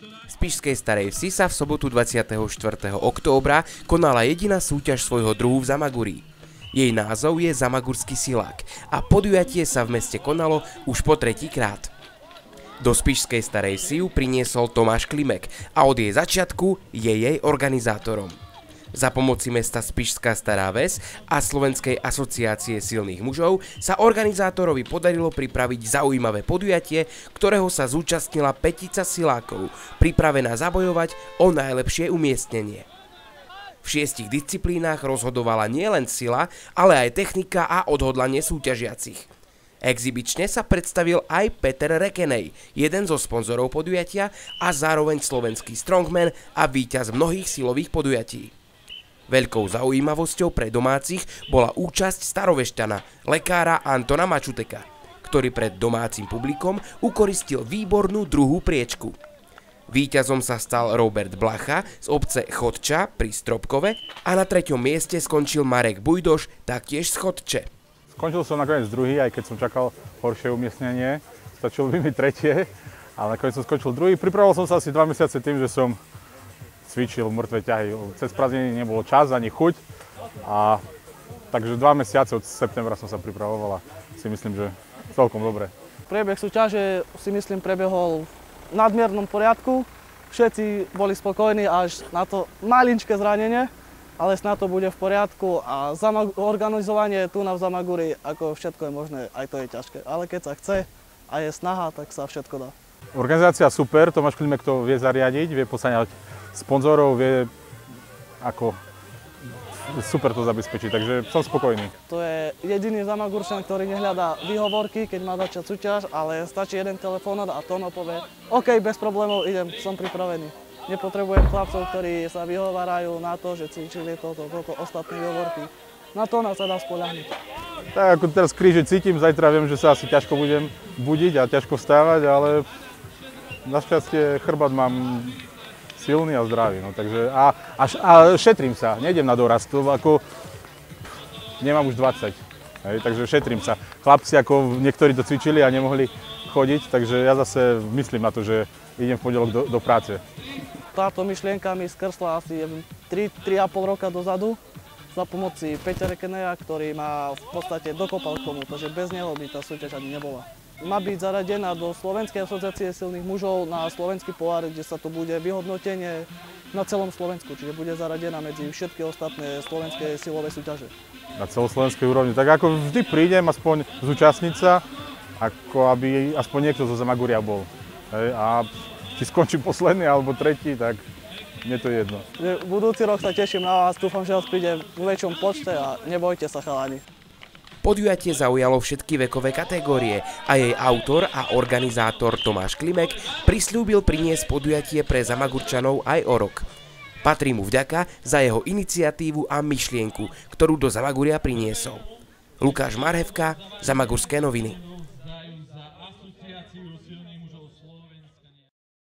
V Spišskej Starej Vsi sa v sobotu 24. októbra konala jediná súťaž svojho druhu v Zamagurí. Jej názov je Zamagurský silák a podujatie sa v meste konalo už po tretíkrát. Do Spišskej Starej Vsi ju priniesol Tomáš Klimek a od jej začiatku je jej organizátorom. Za pomoci mesta Spišská Stará Ves a Slovenskej asociácie silných mužov sa organizátorovi podarilo pripraviť zaujímavé podujatie, ktorého sa zúčastnila pätica silákov, pripravená zabojovať o najlepšie umiestnenie. V 6 disciplínach rozhodovala nielen sila, ale aj technika a odhodlanie súťažiacich. Exibične sa predstavil aj Peter Rekenej, jeden zo sponzorov podujatia a zároveň slovenský strongman a víťaz mnohých silových podujatí. Veľkou zaujímavosťou pre domácich bola účasť starovešťana, lekára Antona Mačuteka, ktorý pred domácim publikom ukoristil výbornú druhú priečku. Víťazom sa stal Robert Blacha z obce Chodča pri Stropkove a na 3. mieste skončil Marek Bujdoš, taktiež z Chodče. Skončil som nakoniec druhý, aj keď som čakal horšie umiestnenie. Stačilo by mi tretie, ale nakoniec som skončil druhý. Pripravoval som sa asi 2 mesiace tým, že som cvičil mŕtve ťahy. Cez prázdniny nebolo čas ani chuť. Takže 2 mesiace od septembra som sa pripravoval a si myslím, že celkom dobre. Priebeh súťaže si myslím prebehol v nadmiernom poriadku. Všetci boli spokojní až na to malinčké zranenie, ale snad to bude v poriadku a organizovanie tu na Zamaguri, ako všetko je možné, aj to je ťažké. Ale keď sa chce a je snaha, tak sa všetko dá. Organizácia super, Tomáš Klimek to vie zariadiť, vie posáňať sponzorov, vie ako super to zabezpečiť, takže som spokojný. To je jediný Zamagurčan, ktorý nehľadá výhovorky, keď má začať súťaž, ale stačí jeden telefón a Tono povie OK, bez problémov, idem, som pripravený. Nepotrebujem chlapcov, ktorí sa vyhovárajú na to, že cvičili toto, ostatné výhovorky. Na to sa dá spoľahnúť. Tak ako teraz kríže cítim, zajtra viem, že sa asi ťažko budem budiť a ťažko vstávať, ale našťastie chrbát mám silný a zdravý, no, takže a šetrím sa, nejdem na dorast, ako nemám už 20, hej, takže šetrím sa. Chlapci ako niektorí to cvičili a nemohli chodiť, takže ja zase myslím na to, že idem v pondelok do práce. Táto myšlienka mi skrsla asi 3,5 roka dozadu za pomoci Peťa Rekeneja, ktorý ma v podstate dokopal k tomu, takže bez neho by tá súťaž ani nebola. Má byť zaradená do Slovenskej asociácie silných mužov na slovenský pohár, kde sa to bude vyhodnotenie na celom Slovensku, čiže bude zaradená medzi všetky ostatné slovenské silové súťaže. Na celoslovenskej úrovni, tak ako vždy prídem aspoň zúčastniť sa, ako aby aspoň niekto zo Zamaguria bol. Hej, a či skončím posledný alebo tretí, tak mne to je jedno. Budúci rok sa teším na vás, dúfam, že vás príde v väčšom počte a nebojte sa chalani. Podujatie zaujalo všetky vekové kategórie a jej autor a organizátor Tomáš Klimek prisľúbil priniesť podujatie pre Zamagurčanov aj o rok. Patrí mu vďaka za jeho iniciatívu a myšlienku, ktorú do Zamaguria priniesol. Lukáš Marhevka, Zamagurské noviny.